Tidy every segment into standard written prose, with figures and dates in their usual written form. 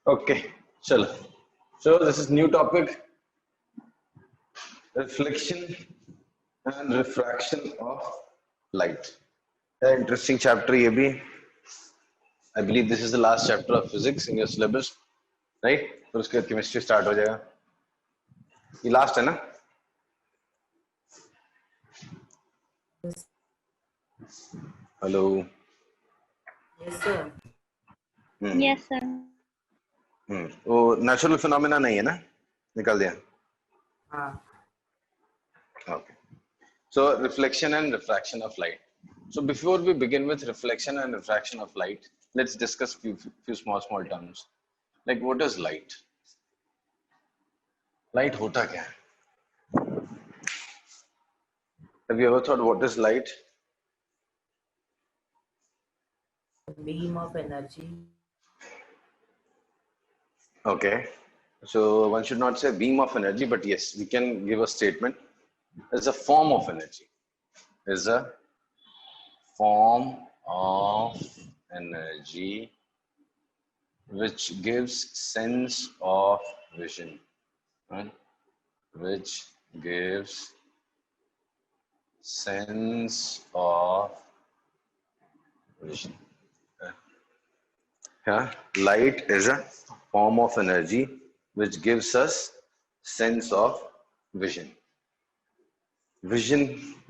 Okay, chalo. So this is new topic: reflection and refraction of light. Interesting chapter ये भी. I believe this is the last chapter of physics in your syllabus, right? फिर उसके बाद chemistry start हो जाएगा. ये last है ना? Hello. Yes, sir. Yes, sir. वो natural phenomena नहीं है ना? निकाल दिया. हाँ. Okay. So reflection and refraction of light. So before we begin with reflection and refraction of light, let's discuss few small terms. Like what is light? Light होता क्या है? Have you ever thought what is light? Beam of energy. Okay. So one should not say beam of energy, but yes, we can give a statement. It's a form of energy. Is a form of energy which gives sense of vision. Right? Which gives sense of vision. Yeah, light is a form of energy which gives us sense of vision. Vision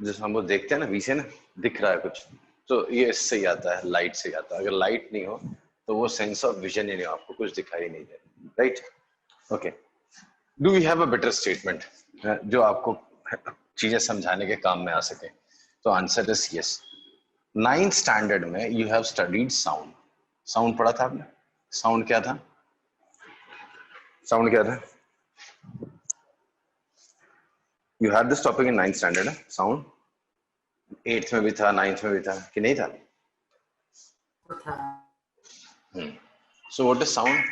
जैसे हम लोग देखते हैं ना, we से ना दिख रहा है कुछ, तो ये इससे ही आता है, लाइट से ही आता है. अगर लाइट नहीं हो तो वो सेंस ऑफ विजन ही नहीं, आपको कुछ दिखाई नहीं दे. Right? Okay. Do we have a better statement जो आपको चीजें समझाने के काम में आ सके? तो answer is yes. 9th standard में you have studied sound. Sound पढ़ा था आपने? साउंड क्या था? साउंड क्या था? You had this topic in 9th standard. Sound 8th में भी था, 9th में भी था कि नहीं था? So what is sound?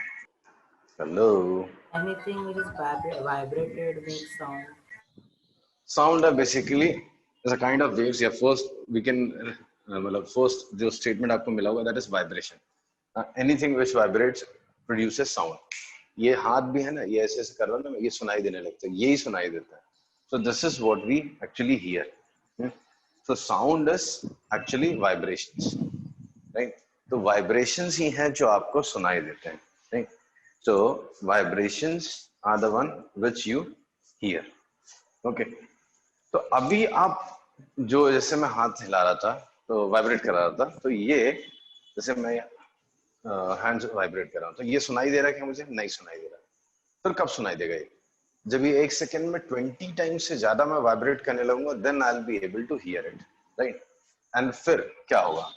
Hello. Anything which is vibrated makes sound. Sound are basically is a kind of waves. Yeah, first we can first जो statement आपको मिला होगा, that is vibration. Anything which vibrates produces sound. ये हाथ भी है ना, ये ऐसे ऐसे कर रहा है ना, ये सुनाई देने लगता है, यही सुनाई देता है. So this is what we actually hear. So sound is actually vibrations, right? तो vibrations ही हैं जो आपको सुनाई देते हैं, right? So vibrations are the one which you hear. Okay. तो अभी आप जो, जैसे मैं हाथ हिला रहा था तो वाइब्रेट कर रहा था, तो ये जैसे मैं हैंड्स वाइब्रेट कर रहा हूँ, तो ये सुनाई दे रहा है क्या? मुझे नहीं सुनाई दे रहा. फिर कब सुनाई देगा ये? जब ये 1 सेकेंड में 20 टाइम्स से ज्यादा मैं वाइब्रेट करने लगूंगा, then I will be able to hear it, right? And फिर क्या होगा?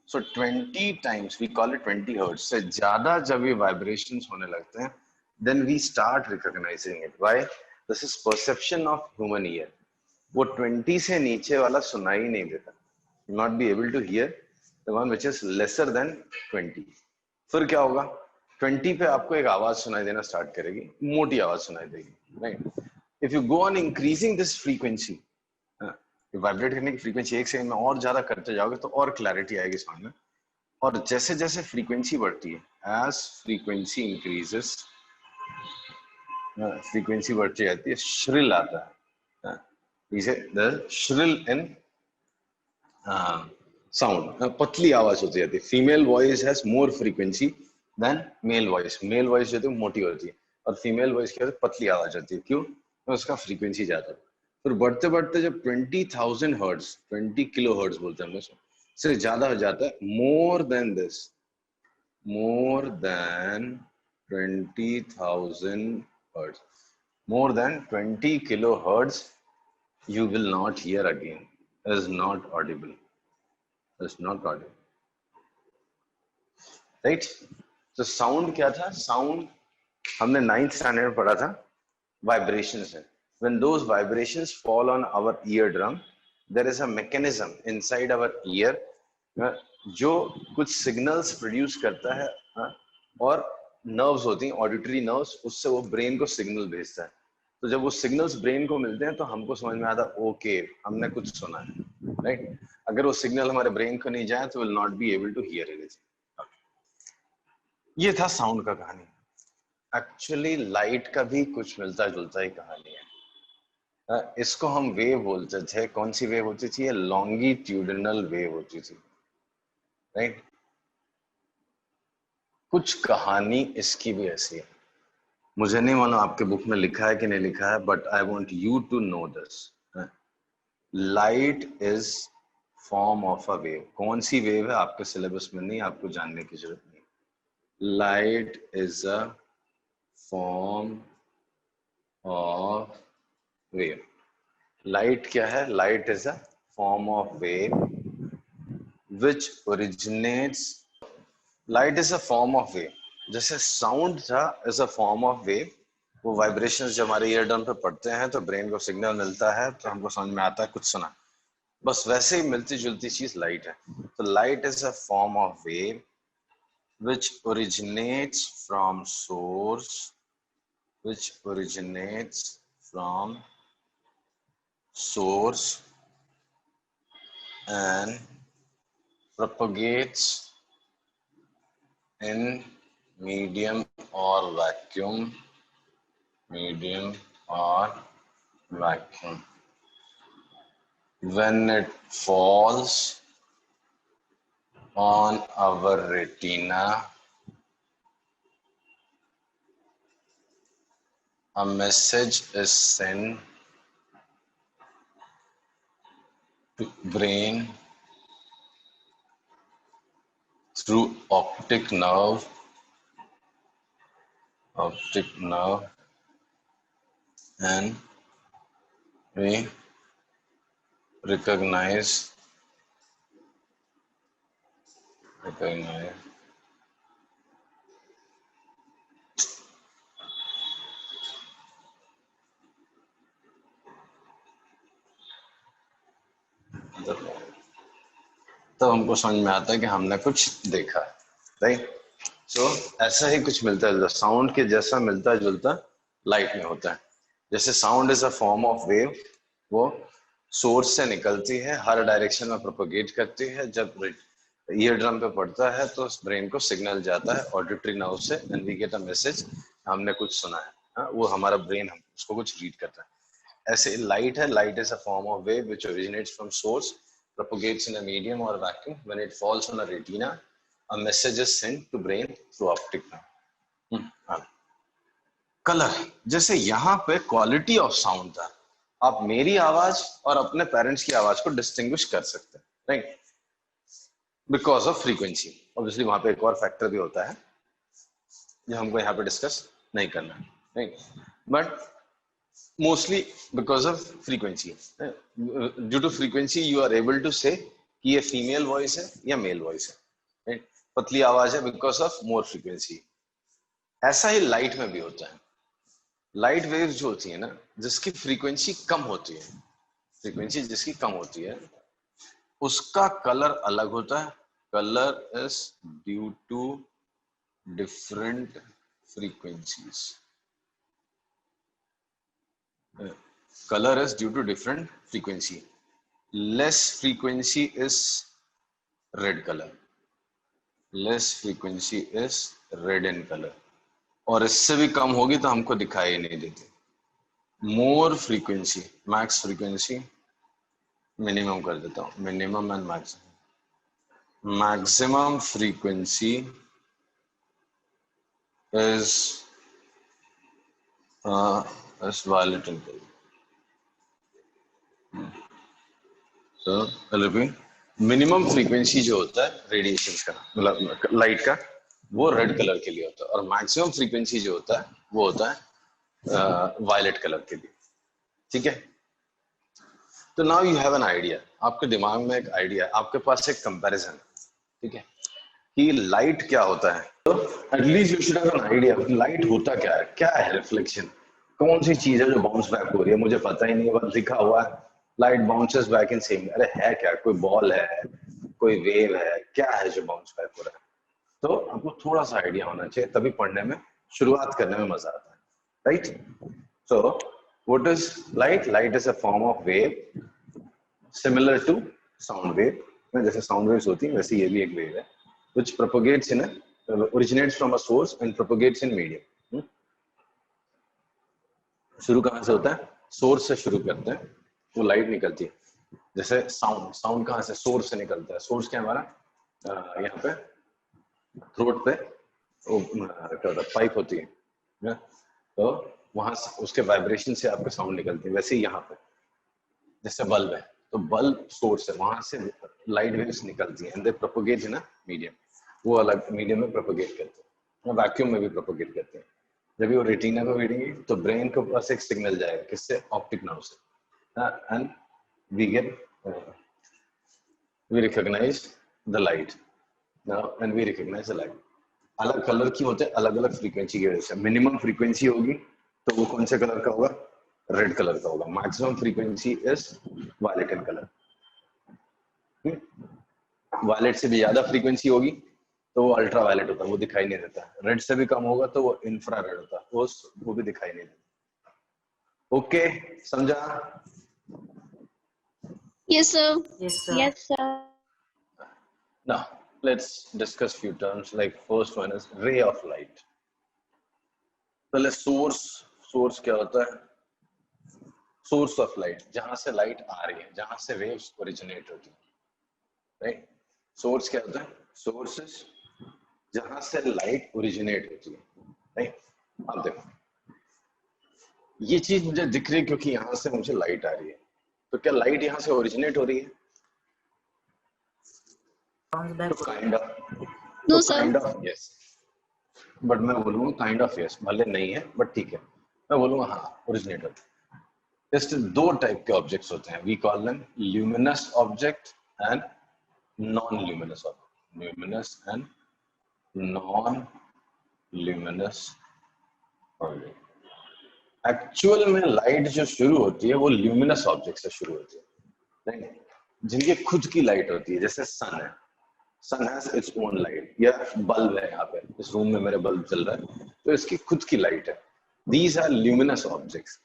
So 20 times, we call it 20 hertz से ज्यादा जब ये वाइब्रेशंस होने लगते हैं, then we start recognising it. Why? This is perception of human ear. वो 20 से नीचे वाला सुनाई नहीं देता. Not be able to hear the one which is lesser than 20. फिर क्या होगा? 20 पे आपको एक आवाज सुनाई देना स्टार्ट करेगी, मोटी आवाज सुनाई देगी, right? If you go on increasing this frequency, vibrate करने की फ्रीक्वेंसी 1 सेकंड में और ज्यादा करते जाओगे तो और क्लैरिटी आएगी साउंड में. और जैसे जैसे फ्रीक्वेंसी बढ़ती है, एज फ्रीक्वेंसी इंक्रीजेस, फ्रीक्वेंसी बढ़ती जाती है, श्रिल आता है. the shrill in sound, पतली आवाज होती जाती है. Female voice has more frequency than male voice. Male voice जो है मोटी होती है और फीमेल वॉइस क्या होती है? पतली आवाज होती है. क्यों? तो उसका फ्रीक्वेंसी ज्यादा है. फिर बढ़ते बढ़ते जब 20,000 हर्ट्ज, 20 किलो हर्ट्ज बोलते हैं हम उसको, से ज्यादा हो जाता है, more than this, more than 20,000 hertz, more than 20 kilohertz, you will not hear again. It is not audible. It is not audible. Right? So sound क्या था? Sound हमने 9th standard में पढ़ा था, vibrations है. When those vibrations fall on our eardrum, there is a mechanism inside our ear जो कुछ signals produce करता है, और nerves होती हैं, auditory nerves, उससे वो brain को signal भेजता है. तो जब वो सिग्नल्स ब्रेन को मिलते हैं तो हमको समझ में आता है, ओके हमने कुछ सुना है, राइट? अगर वो सिग्नल हमारे ब्रेन को नहीं जाए तो will not be able to hear anything. ये था साउंड का कहानी. एक्चुअली लाइट का भी कुछ मिलता जुलता ही कहानी है। इसको हम वेव बोलते थे। कौन सी वेव होती थी? ये लॉन्गिट्यूडिनल वेव होती थी, राइट। कुछ कहानी इसकी भी ऐसी है, मुझे नहीं मालूम आपके बुक में लिखा है कि नहीं लिखा है, but I want you to know this. Light is form of a wave. कौन सी वेव है आपके सिलेबस में नहीं, आपको जानने की जरूरत नहीं। Light is a form of wave. Light क्या है? Light is a form of wave which originates. Light is a form of wave. जैसे साउंड था is a form of wave, वो वाइब्रेशंस जब हमारे ईयरड्रम पे पड़ते हैं तो ब्रेन को सिग्नल मिलता है, तो हमको समझ में आता है कुछ सुना। बस वैसे ही मिलती जुलती चीज लाइट है। तो light is a form of wave which originates from source, which originates from source and propagates in medium or vacuum, medium or vacuum. When it falls on our retina, a message is sent to brain through optic nerve, and we recognize तो हमको समझ में आता है कि हमने कुछ देखा, राइट। सो ऐसा ही कुछ मिलता जुलता साउंड के जैसा मिलता जुलता लाइट में होता है। जैसे sound is a form of wave, वो सोर्स से निकलती है, हर डायरेक्शन में प्रोपोगेट करती है, जब ईयर ड्रम पे पड़ता है तो ब्रेन को सिग्नल जाता है ऑडिटरी नर्व से, and we get a message, हमने कुछ सुना है। वो हमारा ब्रेन हम उसको कुछ रीड करता है। ऐसे लाइट है, light is a form of wave which originates from source, propagates in a medium or vacuum. When it falls on a retina, a message is sent to brain through optic nerve. Colour, जैसे यहाँ पे quality of sound था, आप मेरी आवाज और अपने parents की आवाज को डिस्टिंग्विश कर सकते हैं, right, because of frequency. Obviously वहां पे एक और फैक्टर भी होता है जो हमको यहाँ पे डिस्कस नहीं करना, right, but mostly because of frequency. Due to frequency you are able to say कि ये फीमेल वॉइस है या मेल वॉइस है, right? पतली आवाज है because of more frequency. ऐसा ही लाइट में भी होता है। लाइट वेव्स जो होती है ना, जिसकी फ्रीक्वेंसी कम होती है, फ्रीक्वेंसी जिसकी कम होती है, उसका कलर अलग होता है। Colour is due to different frequencies. Color is due to different frequency. Less frequency is red color. Less frequency is red in color. और इससे भी कम होगी तो हमको दिखाई नहीं देती। More frequency, max frequency, minimum कर देता हूँ, minimum and maximum. Maximum frequency is violet in color. So, minimum frequency जो होता है रेडिएशन का, मतलब लाइट का, वो रेड कलर के लिए होता है, और मैक्सिमम फ्रीक्वेंसी जो होता है वो होता है वायलेट कलर के लिए, ठीक है। तो now you have an idea, आपके दिमाग में एक आइडिया, आपके पास एक कंपैरिजन, ठीक है, कि लाइट क्या होता है। तो at least you should have an idea light होता क्या है रिफ्लेक्शन, कौन सी चीज है जो बाउंस बैक हो रही है, मुझे पता ही नहीं है, बस लिखा हुआ है light bounces back in same. अरे है क्या? कोई बॉल है, कोई वेव है, क्या है जो बाउंस बैक हो रहा है? तो आपको थोड़ा सा आइडिया होना चाहिए, तभी पढ़ने में, शुरुआत करने में मजा आता है, right. So what is light? Light is a form of wave similar to sound wave. जैसे साउंड वेव्स होती है वैसे ये भी एक वेव है, which propagates in a originates from a source and propagates in medium. शुरू कहाँ से होता है? सोर्स से शुरू करते हैं, वो लाइट निकलती है। जैसे साउंड, साउंड कहाँ से? सोर्स से निकलता है। सोर्स क्या हमारा? यहाँ पे थ्रोट पे वो क्या होता है, पाइप होती है, तो वहां से उसके वाइब्रेशन से आपके साउंड निकलती है। वैसे ही यहाँ पे जैसे बल्ब है, तो बल्ब सोर्स है, वहां से लाइट वेव्स निकलती हैं and they propagate in a medium. वो अलग मीडियम में प्रोपोगेट करते हैं, वैक्यूम में भी प्रोपोगेट करते हैं। जब वो रेटिना को भिड़ेंगे तो ब्रेन के पास एक सिग्नल जाएगा, किससे? ऑप्टिक नर्व से, and we get we recognize the light now and we recognize the light। अलग कलर की होते हैं, अलग अलग फ्रीक्वेंसी की वजह से। मिनिमम फ्रीक्वेंसी होगी तो वो कौन से कलर का होगा? रेड कलर का होगा। Maximum frequency is violet in colour. Violet से भी ज्यादा फ्रीक्वेंसी होगी तो वो अल्ट्रा वायलेट होता है, वो दिखाई नहीं देता। रेड से भी कम होगा तो वो इंफ्रा रेड होता है, वो भी दिखाई नहीं देता। ओके, समझा? Yes, sir. Yes, sir. Yes, sir. Now let's discuss few terms, like first one is ray of light। पहले सोर्स क्या होता है? सोर्स ऑफ लाइट, जहां से लाइट आ रही है, जहां से वेव्स ओरिजिनेट होती है, राइट? सोर्स क्या होता है? सोर्सेस जहां से लाइट ओरिजिनेट होती है, राइट? अब देखो, ये चीज मुझे दिख रही है क्योंकि यहां से मुझे लाइट आ रही है, तो क्या लाइट यहां से ओरिजिनेट हो रही है? Bounce back. तो काइंड ऑफ, No, तो sir. Kind of yes, but मैं बोलूंगा काइंड ऑफ यस, भले नहीं है बट ठीक है, मैं बोलूंगा हाँ ओरिजिनेट होता है। इस दो टाइप के ऑब्जेक्ट्स होते हैं, we call them luminous object and non luminous object. Luminous and non luminous object. Actual में लाइट जो शुरू होती है वो ल्यूमिनस ऑब्जेक्ट से शुरू होती है, राइट? जिनकी खुद की लाइट होती है, जैसे सन है, सन हैज इट्स ओन लाइट, या बल्ब है, यहाँ पे इस रूम में मेरे बल्ब चल रहा है तो इसकी खुद की लाइट है। These are luminous objects.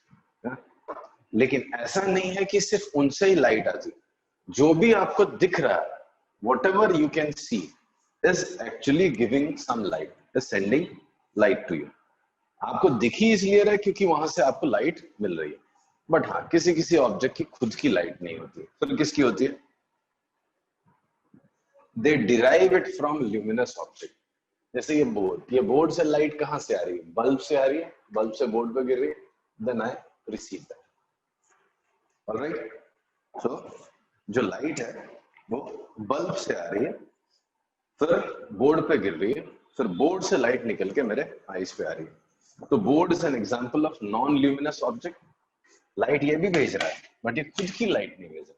लेकिन ऐसा नहीं है कि सिर्फ उनसे ही लाइट आती, जो भी आपको दिख रहा है, whatever you can see is actually giving some light, is sending light to you। आपको दिख ही इसलिए रहा है क्योंकि वहां से आपको लाइट मिल रही है। बट हाँ, किसी किसी ऑब्जेक्ट की खुद की लाइट नहीं होती, फिर किसकी होती है? They derive it from luminous object. जैसे ये बोर्ड से लाइट कहाँ से आ रही है? बल्ब से आ रही है, बल्ब से बोर्ड पे गिर रही है, then I receive that. Alright, so जो लाइट है वो बल्ब से आ रही है, फिर बोर्ड पे गिर रही है, फिर बोर्ड से लाइट निकल के मेरे आईज पे आ रही है। तो board is an example of non luminous object. Light ये भी भेज रहा है बट ये खुद की लाइट नहीं भेज रहा।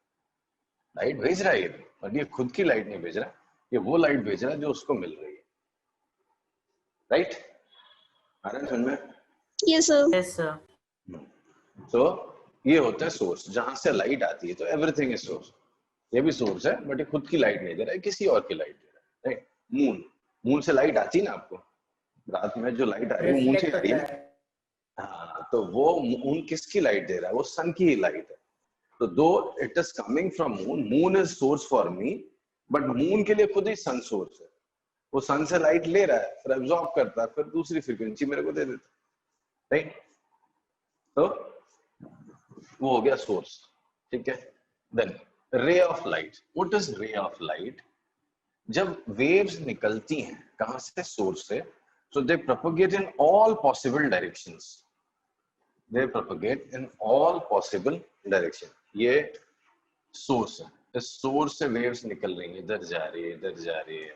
लाइट भेज रहा है ये भी, बट ये खुद की लाइट नहीं भेज रहा, ये वो लाइट भेज रहा है जो उसको मिल रही है, राइट? आ रहा है समझ में? Yes, sir. Yes, sir. तो ये होता है सोर्स, जहां से लाइट आती है, तो एवरीथिंग इज सोर्स। ये भी सोर्स है बट ये खुद की लाइट नहीं दे रहा है, किसी और की लाइट दे रहा है, राइट? मून से लाइट आती है ना आपको, रात में जो लाइट आ रही है वो मून से आ रही है ना। हाँ, तो वो मून किसकी लाइट दे रहा है? वो सन की ही लाइट है। तो दो it is coming from moon, moon is source for me, but moon के लिए खुद ही सन सोर्स है। वो सन से लाइट ले रहा है, फिर एब्जॉर्ब करता है, फिर दूसरी फ्रीक्वेंसी मेरे को दे देता है, राइट? तो वो हो गया सोर्स, ठीक है? Then ray of light. What is ray of light? जब वेव्स निकलती हैं कहां से? सोर्स से, so they propagate in all possible directions। they propagate in all possible direction। ये सोर्स है, इस सोर्स से वेव्स निकल रही है, इधर जा रही है, इधर जा रही है,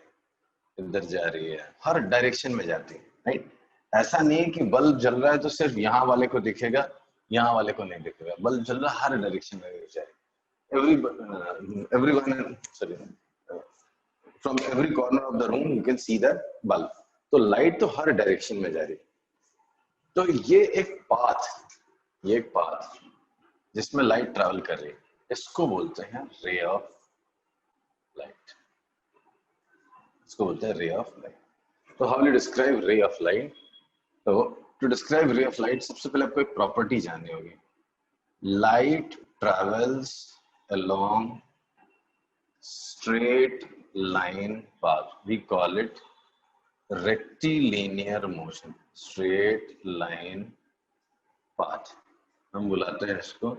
इधर जा रही है, हर डायरेक्शन में जाती है, राइट? ऐसा नहीं है कि बल्ब जल रहा है तो सिर्फ यहाँ वाले को दिखेगा, यहाँ वाले को नहीं दिखेगा। बल्ब जल रहा है, हर डायरेक्शन में वेव जा रही है। everyone sorry, from every corner of the room you can see that bulb। तो लाइट तो हर डायरेक्शन में जा रही है। तो ये एक पाथ जिसमें लाइट ट्रैवल कर रही है, इसको बोलते हैं रे ऑफ लाइट। इसको बोलते हैं रे ऑफ लाइट। तो how you describe ray of light? तो to describe ray of light सबसे पहले आपको एक प्रॉपर्टी जाननी होगी। Light travels along straight line path, we call it rectilinear motion, straight line path। हम बुलाते हैं इसको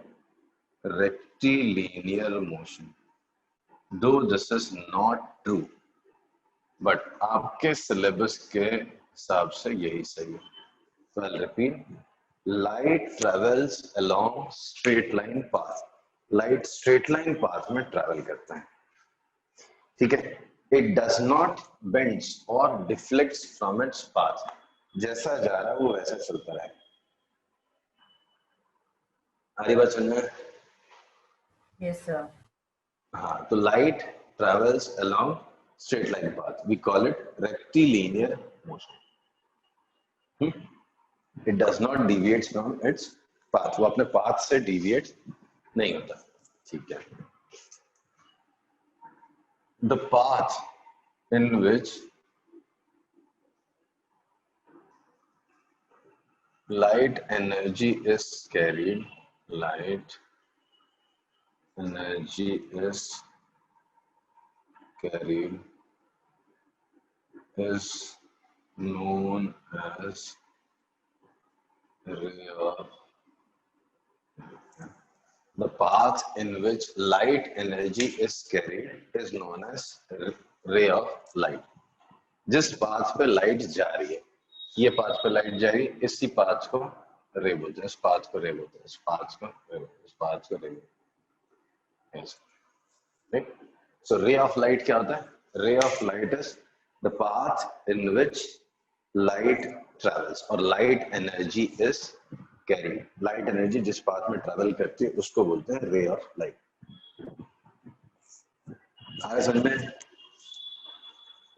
रेक्टिलिनियर मोशन। दो this is not true, but आपके सिलेबस के हिसाब से यही सही है। तो I repeat, light travels along straight line path. Light straight line path में ट्रेवल करता है, ठीक है। इट डज नॉट बेंड्स और डिफ्लेक्ट्स फ्रॉम इट्स पाथ। जैसा जा रहा है वो वैसा चलता रहेगा। आगे बात सुनना। Yes, sir. हाँ, तो light travels along straight line path, we call it rectilinear motion. It does not deviate from its path, वो अपने पाथ से डिविएट नहीं होता, ठीक है। The path in which light energy is carried, light energy is carried is known as ray of, the path in which light energy is carried is known as ray of light। जिस path पे light जा रही है, ये path पे light जा रही है, इसी पाथ को रे बोलते हैं, इस पाथ को रे बोलते हैं, इस पाथ को रे बोलते हैं, इस पाथ को रे बोलते हैं। राइट, सो रे ऑफ लाइट क्या होता है? Ray of light is the path in which light travels और light energy is carried. Light energy जिस पाथ में ट्रेवल करती है उसको बोलते हैं रे ऑफ लाइट। आगे समझ में?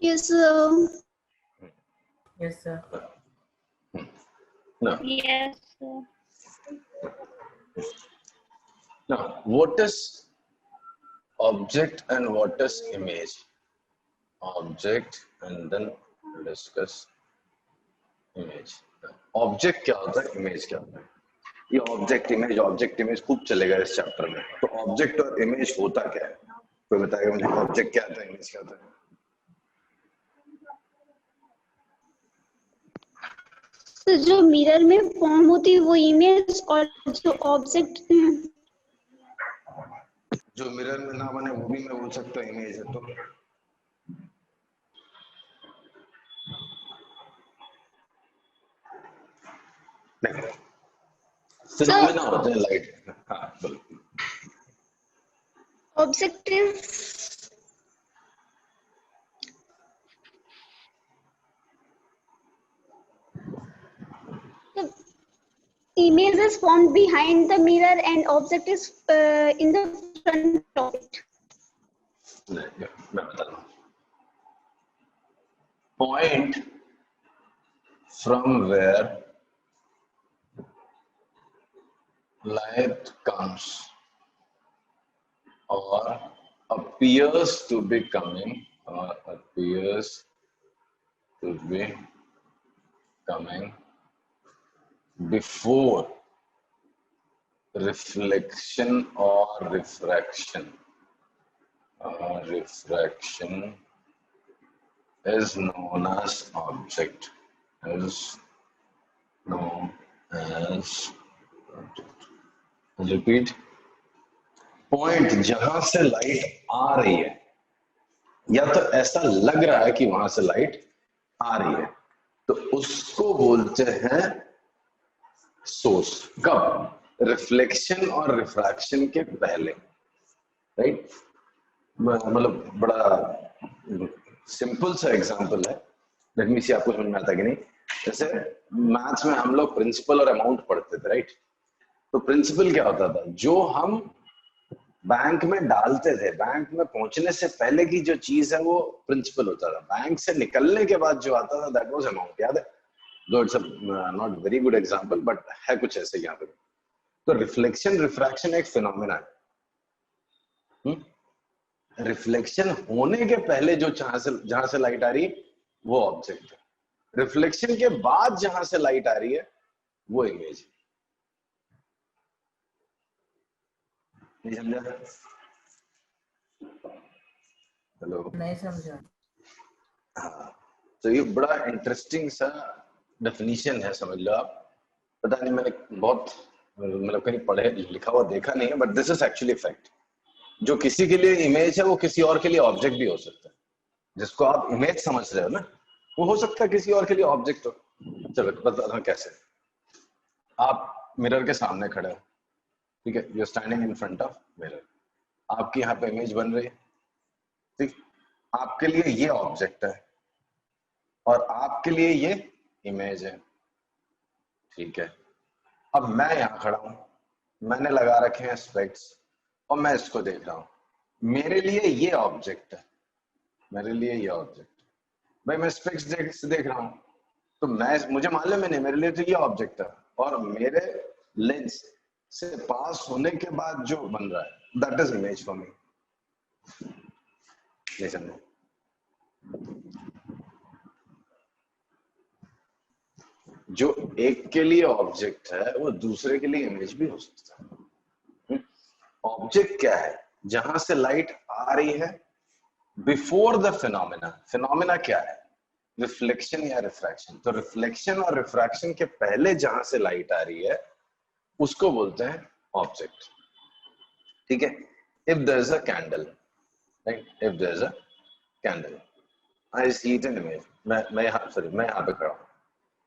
Yes, sir. Yes, sir. No. Yes, sir. Now, what is object and what is image? Object and then discuss image. Object क्या होता है, image क्या होता है? ये object image खूब चलेगा इस चैप्टर में। तो object और image होता क्या है? कोई बताएगा मुझे object क्या होता है, image क्या होता है? तो जो मिरर में फॉर्म होती है वो इमेज, और जो ऑब्जेक्ट जो मिरर में ना बने वो भी मैं बोल सकता हूँ इमेज है। तो नहीं, फिनोमेना होते हैं लाइट। हाँ बोलो। Objective image is formed behind the mirror and object is in the front of it. नहीं, मैं बता रहा हूँ। Point from where light comes or appears to be coming or appears to be coming before reflection or refraction is known as object, is known as object. Repeat. Point जहां से light आ रही है या तो ऐसा लग रहा है कि वहां से लाइट आ रही है, तो उसको बोलते हैं सोर्स। कब? रिफ्लेक्शन और रिफ्रैक्शन के पहले। राइट, मतलब बड़ा सिंपल सा एग्जांपल है, लेट मी सी आपको समझ में आता कि नहीं। जैसे मैथ्स में हम लोग प्रिंसिपल और अमाउंट पढ़ते थे, राइट। तो प्रिंसिपल क्या होता था? जो हम बैंक में डालते थे, बैंक में पहुंचने से पहले की जो चीज है वो प्रिंसिपल होता था। बैंक से निकलने के बाद जो आता था दैट वाज अमाउंट। याद है? दो it's not very good example, but है कुछ ऐसे यहाँ पे। तो रिफ्लेक्शन रिफ्रैक्शन एक फिनोमेना है। रिफ्लेक्शन होने के पहले जो जहां से लाइट आ रही है वो ऑब्जेक्ट है। रिफ्लेक्शन के बाद जहां से लाइट आ रही है वो इमेज है। नहीं समझा? हेलो, नहीं समझा। हाँ, तो ये बड़ा इंटरेस्टिंग सा डेफिनेशन है, समझ लो आप। पता नहीं मैंने बहुत मतलब कहीं पढ़े लिखा हुआ देखा नहीं है, but this is actually fact. जो किसी के लिए इमेज है वो किसी और के लिए ऑब्जेक्ट भी हो सकता है। जिसको आप इमेज समझ रहे हो ना, वो हो सकता है किसी और के लिए ऑब्जेक्ट हो। चलो बताता हूं कैसे। आप मिरर के सामने खड़े हो, ठीक है, you are standing in front of mirror, आपकी यहाँ पे इमेज बन रही है, ठीक, आपके लिए ये ऑब्जेक्ट है और आपके लिए ये इमेज है, ठीक है। अब मैं यहाँ खड़ा हूं, मैंने लगा रखे हैं स्पेक्स और मैं इसको देख रहा हूं। मेरे लिए ये ऑब्जेक्ट है, मेरे लिए ये ऑब्जेक्ट, भाई मैं स्पेक्स देख रहा हूं, तो मैं, मुझे मालूम है नहीं, मेरे लिए तो ये ऑब्जेक्ट है, और मेरे लेंस से पास होने के बाद जो बन रहा है that is image for me. नहीं समझे? जो एक के लिए ऑब्जेक्ट है वो दूसरे के लिए इमेज भी हो सकता है। ऑब्जेक्ट क्या है? जहां से लाइट आ रही है बिफोर द फिनोमेना। फिनोमेना क्या है? रिफ्लेक्शन या रिफ्रैक्शन। तो रिफ्लेक्शन और रिफ्रैक्शन के पहले जहां से लाइट आ रही है उसको बोलते हैं ऑब्जेक्ट, ठीक है। If there is a candle, right, if there is a candle, I see it in image, मैं यहाँ पे खड़ा हूं,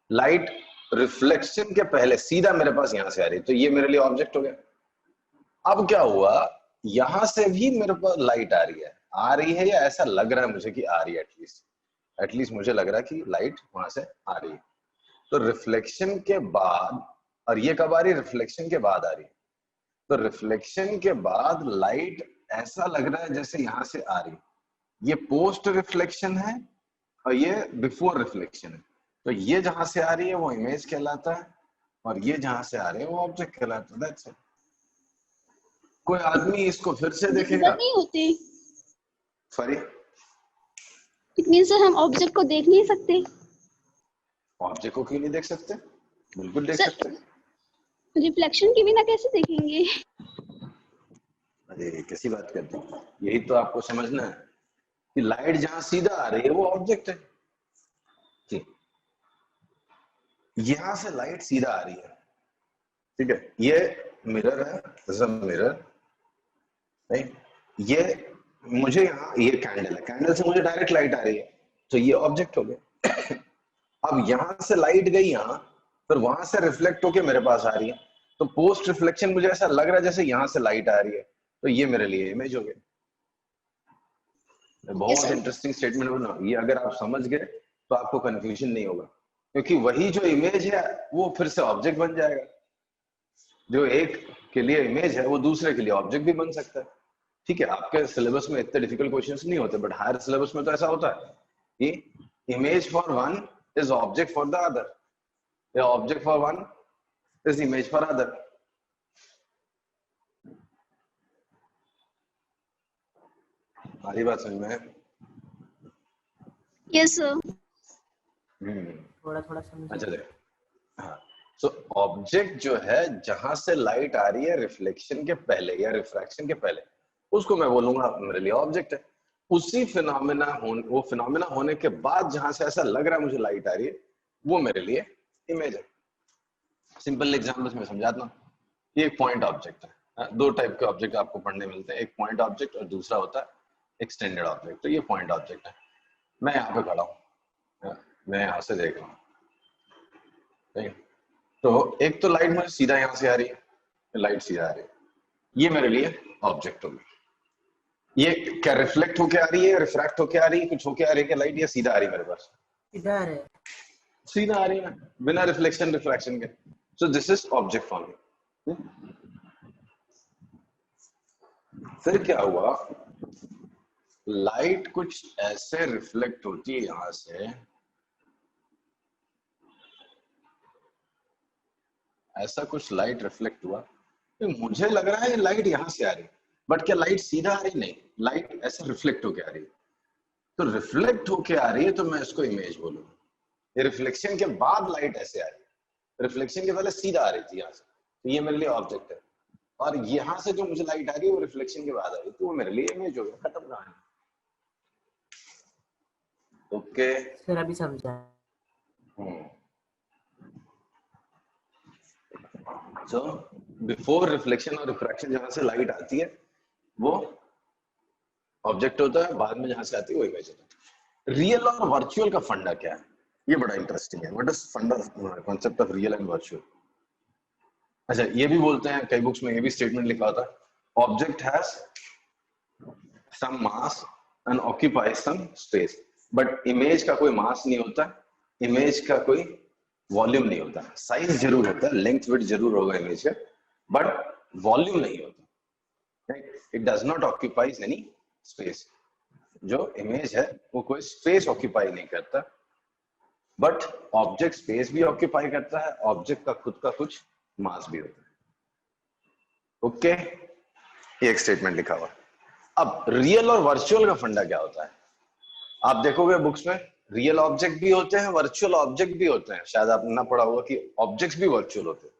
लाइट रिफ्लेक्शन के पहले सीधा मेरे पास यहां से आ रही है, तो ये मेरे लिए ऑब्जेक्ट हो गया। अब क्या हुआ, यहां से भी मेरे पास लाइट आ रही है या ऐसा लग रहा है मुझे कि आ रही है, एटलीस्ट मुझे लग रहा है कि लाइट वहां से आ रही है। तो रिफ्लेक्शन के बाद, और ये कब आ रही है? रिफ्लेक्शन के बाद आ रही है। तो रिफ्लेक्शन के बाद लाइट ऐसा लग रहा है जैसे यहां से आ रही है, ये पोस्ट रिफ्लेक्शन है और ये बिफोर रिफ्लेक्शन है। तो ये जहां से आ रही है वो इमेज कहलाता है और ये जहां से आ रही है वो ऑब्जेक्ट कहलाता है। That's it. कोई आदमी इसको फिर से दिक्कत देखेगा, नहीं होती, सॉरी, इट मीन सर हम ऑब्जेक्ट को देख नहीं सकते। ऑब्जेक्ट को क्यों नहीं देख सकते? बिल्कुल देख सर सकते। रिफ्लेक्शन के बिना कैसे देखेंगे? अरे कैसी बात करते हैं, यही तो आपको समझना है कि लाइट जहां सीधा आ रही है वो ऑब्जेक्ट है, ठीक। यहां से लाइट सीधा आ रही है, ठीक है, ये मिरर है, मिरर, नहीं, ये मुझे यहाँ, ये कैंडल है, कैंडल से मुझे डायरेक्ट लाइट आ रही है, तो ये ऑब्जेक्ट हो गया। अब यहां से लाइट गई यहाँ, फिर वहां से रिफ्लेक्ट होके मेरे पास आ रही है, तो पोस्ट रिफ्लेक्शन मुझे ऐसा लग रहा है जैसे यहां से लाइट आ रही है, तो ये मेरे लिए इमेज हो गया। यस बहुत सर। इंटरेस्टिंग स्टेटमेंट बना ये, अगर आप समझ गए तो आपको कंफ्यूजन नहीं होगा, क्योंकि वही जो इमेज है वो फिर से ऑब्जेक्ट बन जाएगा। जो एक के लिए इमेज है वो दूसरे के लिए ऑब्जेक्ट भी बन सकता है, ठीक है। आपके सिलेबस में इतने डिफिकल्ट क्वेश्चंस नहीं होते, बट हायर सिलेबस में तो ऐसा होता है कि image for one is object for the other, या object for one is image for other. हमारी बात समझ में? Yes sir. थोड़ा थोड़ा समझे। अच्छा देखो, हाँ, सो ऑब्जेक्ट जो है जहां से लाइट आ रही है रिफ्लेक्शन के पहले या रिफ्रैक्शन के पहले, उसको मैं बोलूंगा मेरे लिए ऑब्जेक्ट है। उसी वो फिनोमेना होने के बाद जहां से ऐसा लग रहा है मुझे लाइट आ रही है, वो मेरे लिए इमेज है। सिंपल एग्जाम्पल्स में समझाता हूँ। ये एक पॉइंट ऑब्जेक्ट है। दो टाइप के ऑब्जेक्ट आपको पढ़ने मिलते हैं, एक पॉइंट ऑब्जेक्ट और दूसरा होता है एक्सटेंडेड ऑब्जेक्ट। तो ये पॉइंट ऑब्जेक्ट है, मैं यहाँ पे खड़ा हूँ, मैं यहाँ से देख रहा हूँ, ठीक है। तो एक तो लाइट मुझे सीधा यहाँ से आ रही है, लाइट सीधा आ रही है, ये मेरे लिए ऑब्जेक्ट होगी। ये क्या रिफ्लेक्ट होके आ रही है, रिफ्रैक्ट होके आ रही है, कुछ होके आ रही है क्या लाइट, या सीधा आ रही है मेरे पास? इधर है। सीधा आ रही है, बिना रिफ्लेक्शन रिफ्रैक्शन के। So this is object for me. फिर क्या हुआ, लाइट कुछ ऐसे रिफ्लेक्ट होती है यहां से, ऐसा कुछ लाइट रिफ्लेक्ट हुआ, तो मुझे लग रहा है लाइट यहां से आ रही है, बट क्या लाइट सीधा आ रही? नहीं, लाइट ऐसे रिफ्लेक्ट होके आ रही है। तो रिफ्लेक्ट होके आ रही है तो मैं इसको इमेज बोलूंगा। ये रिफ्लेक्शन के बाद लाइट ऐसे आ रही है, रिफ्लेक्शन के पहले सीधा आ रही थी यहाँ से, तो ये मेरे लिए ऑब्जेक्ट है। और यहाँ से जो मुझे लाइट आ रही है वो रिफ्लेक्शन के बाद आ रही है, तो वो मेरे लिए इमेज हो गया, खत्म कहानी। ओके। सर अभी समझा। सो बिफोर रिफ्लेक्शन और रिफ्रैक्शन जहां से लाइट आती है वो ऑब्जेक्ट होता है, बाद में जहां से आती है वो इमेज होता है। रियल और वर्चुअल का फंडा क्या है, ये बड़ा इंटरेस्टिंग है। व्हाट इज फंडा concept of real and virtual? अच्छा, ये भी बोलते हैं कई बुक्स में, ये भी स्टेटमेंट लिखा होता है, object has some mass and occupies some space, but image का कोई मास नहीं होता, इमेज का कोई वॉल्यूम नहीं होता। साइज जरूर होता है, लेंथ विड्थ जरूर होगा इमेज का, बट वॉल्यूम नहीं होता। It does not occupies any space. जो इमेज है वो कोई स्पेस ऑक्यूपाई नहीं करता, बट ऑब्जेक्ट स्पेस भी ऑक्यूपाई करता है, ऑब्जेक्ट का खुद का कुछ मास भी होता है। ओके, ये एक स्टेटमेंट लिखा हुआ। अब रियल और वर्चुअल का फंडा क्या होता है? आप देखोगे बुक्स में रियल ऑब्जेक्ट भी होते हैं, वर्चुअल ऑब्जेक्ट भी होते हैं। शायद आपने ना पढ़ा होगा कि ऑब्जेक्ट्स भी वर्चुअल होते हैं।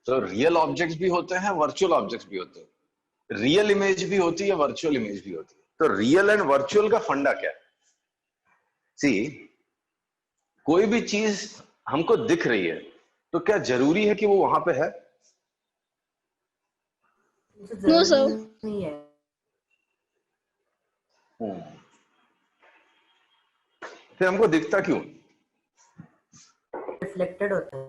तो रियल ऑब्जेक्ट्स भी होते हैं, वर्चुअल ऑब्जेक्ट्स भी होते हैं। रियल इमेज भी होती है, वर्चुअल इमेज भी होती है। तो रियल एंड वर्चुअल का फंडा क्या है? सी, कोई भी चीज हमको दिख रही है तो क्या जरूरी है कि वो वहां पे है? No, sir. नहीं है, फिर हमको दिखता क्यों? रिफ्लेक्टेड होता है।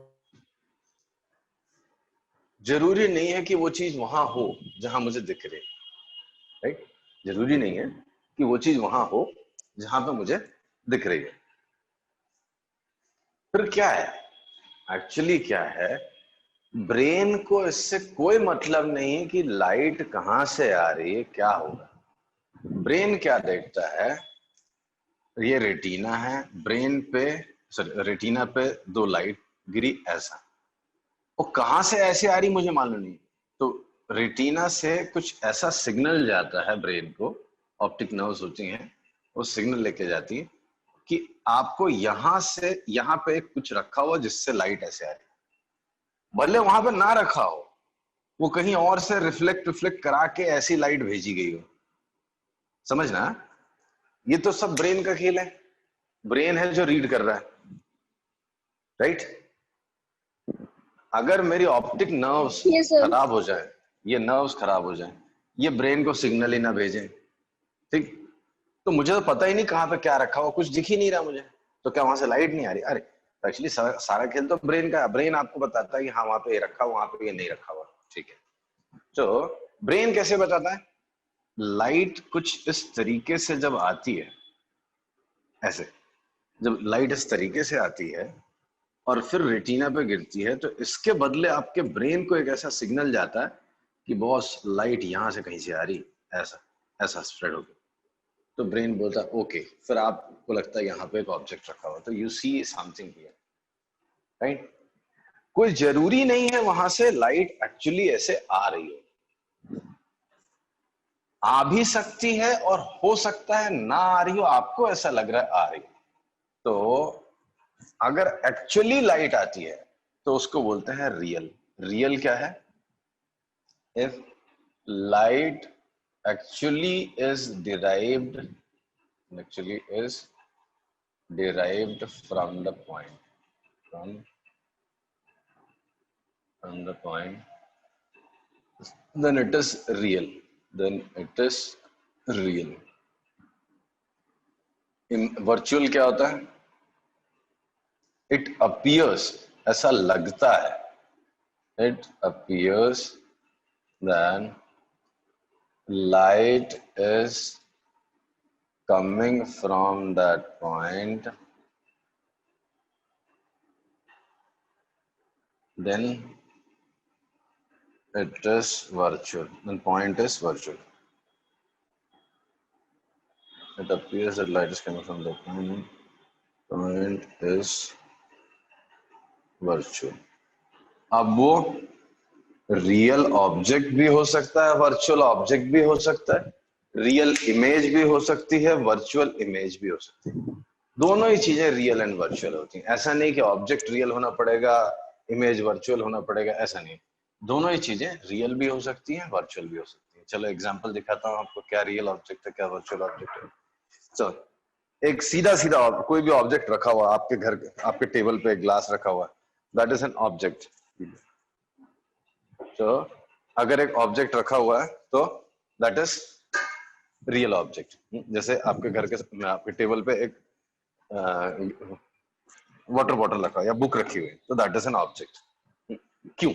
जरूरी नहीं है कि वो चीज वहां हो जहां मुझे दिख रही, राइट? जरूरी नहीं है कि वो चीज वहां हो जहां पे मुझे दिख रही है। फिर क्या है? एक्चुअली क्या है, ब्रेन को इससे कोई मतलब नहीं है कि लाइट कहां से आ रही है, क्या होगा। ब्रेन क्या देखता है, ये रेटिना है, ब्रेन पे सॉरी रेटिना पे दो लाइट गिरी, ऐसा वो कहां से ऐसे आ रही मुझे मालूम नहीं। तो रेटिना से कुछ ऐसा सिग्नल जाता है ब्रेन को, ऑप्टिक नर्व्स होती हैं, वो सिग्नल लेके जाती है कि आपको यहां से यहां पे कुछ रखा हुआ जिससे लाइट ऐसे आ रही, भले वहां पे ना रखा हो, वो कहीं और से रिफ्लेक्ट रिफ्लेक्ट करा के ऐसी लाइट भेजी गई हो। समझना, ये तो सब ब्रेन का खेल है। ब्रेन है जो रीड कर रहा है, राइट? अगर मेरी ऑप्टिक नर्व्स Yes, sir. खराब हो जाए, ये नर्व्स खराब हो जाए, ये ब्रेन को सिग्नल ही ना भेजें, ठीक, तो मुझे तो पता ही नहीं कहाँ पे क्या रखा हुआ, कुछ दिख ही नहीं रहा मुझे, तो क्या वहां से लाइट नहीं आ रही? अरे एक्चुअली सारा खेल तो ब्रेन का है। ब्रेन आपको बताता है कि हाँ वहां पे ये रखा हुआ, वहां पे ये नहीं रखा हुआ, ठीक है। तो ब्रेन कैसे बताता है? लाइट कुछ इस तरीके से जब आती है, ऐसे जब लाइट इस तरीके से आती है और फिर रेटिना पे गिरती है, तो इसके बदले आपके ब्रेन को एक ऐसा सिग्नल जाता है कि बॉस लाइट यहां से कहीं से आ रही, ऐसा ऐसा स्प्रेड हो गया। तो ब्रेन बोलता है ओके, फिर आपको लगता है यहाँ पे एक ऑब्जेक्ट रखा हुआ, तो you see something here, right? कोई जरूरी नहीं है वहां से लाइट एक्चुअली ऐसे आ रही हो, आ भी सकती है और हो सकता है ना आ रही हो, आपको ऐसा लग रहा है आ रही। तो अगर एक्चुअली लाइट आती है तो उसको बोलते हैं रियल। रियल क्या है? If light actually is derived from the point, from the point, then it is real, then it is real. In virtual क्या होता है? It appears, ऐसा लगता है, it appears that light is coming from that point, then it is virtual, then point is virtual. It appears that light is coming from that point is virtual. अब वो real object भी हो सकता है, virtual object भी हो सकता है, रियल इमेज भी हो सकती है, वर्चुअल इमेज भी हो सकती है। दोनों ही चीजें रियल एंड वर्चुअल होती हैं। ऐसा नहीं कि ऑब्जेक्ट रियल होना पड़ेगा, इमेज वर्चुअल होना पड़ेगा, ऐसा नहीं। दोनों ही चीजें रियल भी हो सकती हैं, वर्चुअल भी हो सकती हैं। चलो एग्जांपल दिखाता हूँ आपको, क्या रियल ऑब्जेक्ट है, क्या वर्चुअल ऑब्जेक्ट है। चलो, एक सीधा सीधा कोई भी ऑब्जेक्ट रखा हुआ आपके घर, आपके टेबल पे एक ग्लास रखा हुआ, दैट इज एन ऑब्जेक्ट। तो अगर एक ऑब्जेक्ट रखा हुआ है तो दैट इज रियल ऑब्जेक्ट। जैसे आपके घर के, मैं आपके टेबल पे एक वाटर बॉटल रखा है या बुक रखी हुई है, तो दैट इज एन ऑब्जेक्ट। क्यों?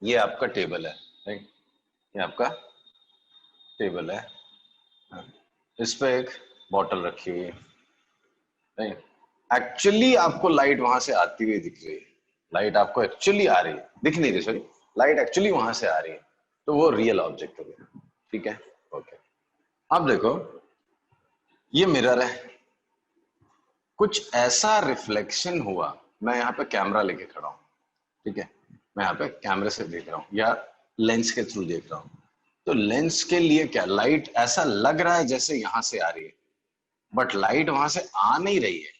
ये आपका टेबल है, राइट? ये आपका टेबल है, इस पे एक बॉटल रखी हुई है, नहीं? एक्चुअली आपको लाइट वहां से आती हुई दिख रही है, लाइट आपको एक्चुअली आ रही है, दिख नहीं रही, सॉरी, लाइट एक्चुअली वहां से आ रही है, तो वो रियल ऑब्जेक्ट हो गया। ठीक है, ओके। अब देखो, ये मिरर है, कुछ ऐसा रिफ्लेक्शन हुआ, मैं यहाँ पे कैमरा लेके खड़ा हूँ, ठीक है, मैं यहाँ पे कैमरे से देख रहा हूँ या लेंस के थ्रू देख रहा हूँ, तो लेंस के लिए क्या, लाइट ऐसा लग रहा है जैसे यहां से आ रही है, बट लाइट वहां से आ नहीं रही है,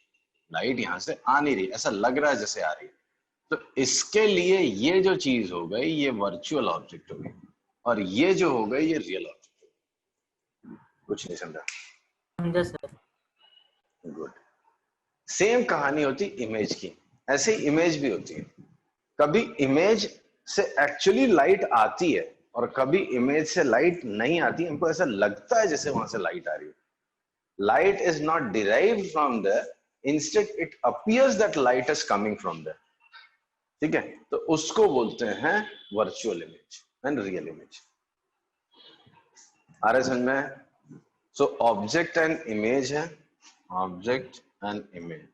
लाइट यहां से आ नहीं रही, ऐसा लग रहा है जैसे आ रही है। तो इसके लिए ये जो चीज हो गई ये वर्चुअल ऑब्जेक्ट हो गई, और ये जो हो गई ये रियल ऑब्जेक्ट हो गई। कुछ नहीं समझा? समझा सर। गुड। सेम कहानी होती इमेज की, ऐसे ही इमेज भी होती है। कभी इमेज से एक्चुअली लाइट आती है और कभी इमेज से लाइट नहीं आती, हमको ऐसा लगता है जैसे वहां से लाइट आ रही है। Light is not derived from there, instead it appears that light is coming from there. ठीक है, तो उसको बोलते हैं virtual image and real image. आ रहा है समझ में? सो ऑब्जेक्ट एंड इमेज है, object and image.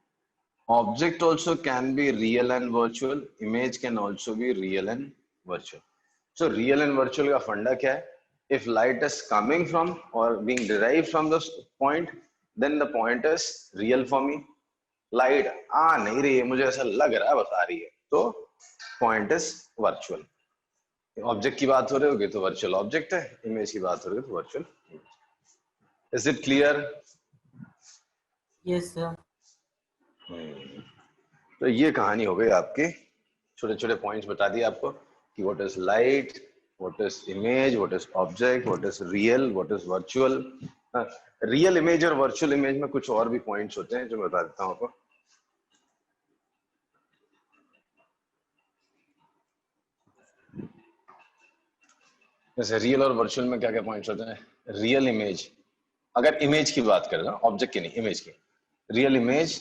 Object also can be real and virtual, image can also be real and virtual. So real and virtual का फंडा क्या है? If light is coming from or being derived from the point, then the point is real for me. Light आ नहीं रही है, मुझे ऐसा लग रहा है बस आ रही है, तो point is virtual. Object की बात हो रही होगी तो virtual object है, image की बात हो रही है तो virtual image. Is it clear? Yes sir. तो ये कहानी हो गई आपकी, छोटे छोटे पॉइंट्स बता दिए आपको कि what is light, what is image, what is object, what is real, what is virtual. Real image और वर्चुअल इमेज में कुछ और भी पॉइंट्स होते हैं जो मैं बता देता हूं आपको। जैसे रियल और वर्चुअल में क्या क्या पॉइंट्स होते हैं? रियल इमेज, अगर इमेज की बात करें ना, ऑब्जेक्ट की नहीं, इमेज की, real image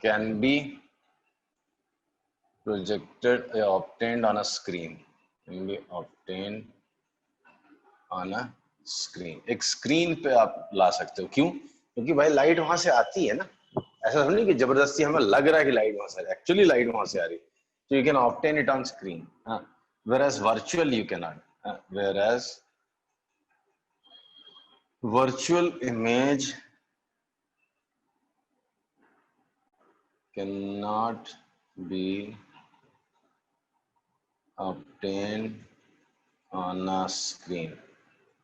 can be projected or obtained on a screen, can be obtained on a screen। एक स्क्रीन पे आप ला सकते हो, क्यों? क्योंकि भाई लाइट वहां से आती है ना, ऐसा समझिए कि जबरदस्ती हमें लग रहा है कि लाइट वहां से आ रही है, एक्चुअली लाइट वहां से आ रही है, तो you can obtain it on screen. whereas virtual you cannot, whereas virtual image cannot be obtained on a screen,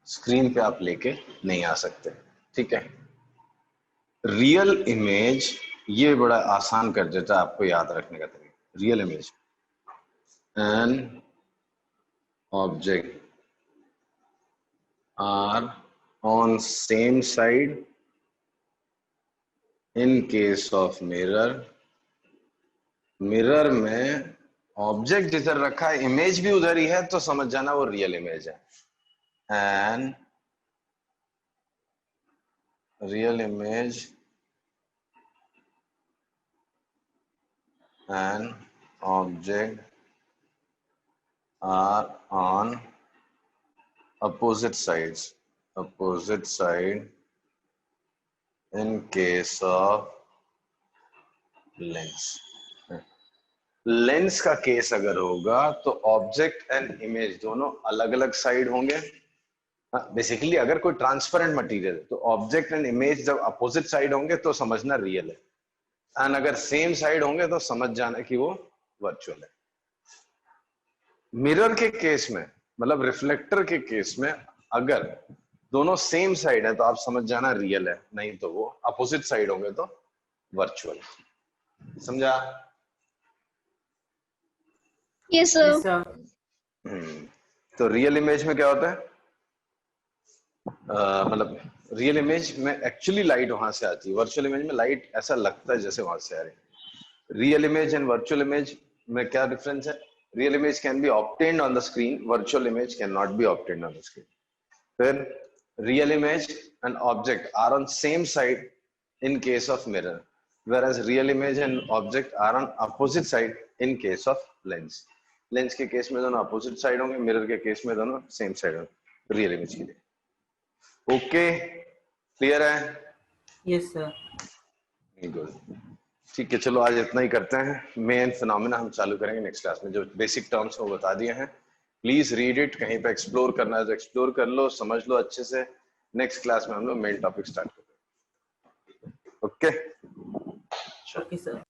screen पे आप लेके नहीं आ सकते। ठीक है, रियल इमेज ये बड़ा आसान कर देता है आपको याद रखने का तरीका। Real image, an object are on same side in case of mirror. Mirror में ऑब्जेक्ट जिधर रखा है इमेज भी उधर ही है, तो समझ जाना वो रियल इमेज है। And real image and object are on opposite sides, opposite side in case of lens। Lens का केस अगर होगा तो ऑब्जेक्ट एंड इमेज दोनों अलग अलग साइड होंगे। बेसिकली अगर कोई ट्रांसपेरेंट मटेरियल तो ऑब्जेक्ट एंड इमेज जब अपोजिट साइड होंगे तो समझना रियल है, एंड अगर सेम साइड होंगे तो समझ जाना कि वो वर्चुअल है। मिरर के केस में, मतलब रिफ्लेक्टर के केस में, अगर दोनों सेम साइड है तो आप समझ जाना रियल है, नहीं तो वो अपोजिट साइड होंगे तो वर्चुअल। समझा? Yes, sir. Yes sir. तो रियल इमेज में क्या होता है? मतलब रियल इमेज में एक्चुअली लाइट वहां से आती है, वर्चुअल इमेज में लाइट ऐसा लगता है जैसे वहां से आ रही है। Real image and virtual image में क्या डिफरेंस है? real image can be obtained on the screen, virtual image cannot be obtained on the screen. Then real image and object are on same side in case of mirror, whereas real image and object are on opposite side in case of lens. Lens के case में दोनों opposite side होंगे, mirror के case में दोनों same side होंगे real image के लिए. ओके, क्लियर है? Yes sir. गुड. ठीक है, चलो आज इतना ही करते हैं. मेन फिनोमेना हम चालू करेंगे नेक्स्ट क्लास में. जो बेसिक टर्म्स वो बता दिए हैं, प्लीज रीड इट. कहीं पे एक्सप्लोर करना है तो एक्सप्लोर कर लो, समझ लो अच्छे से. नेक्स्ट क्लास में हम लोग मेन टॉपिक स्टार्ट करेंगे. Okay okay sir.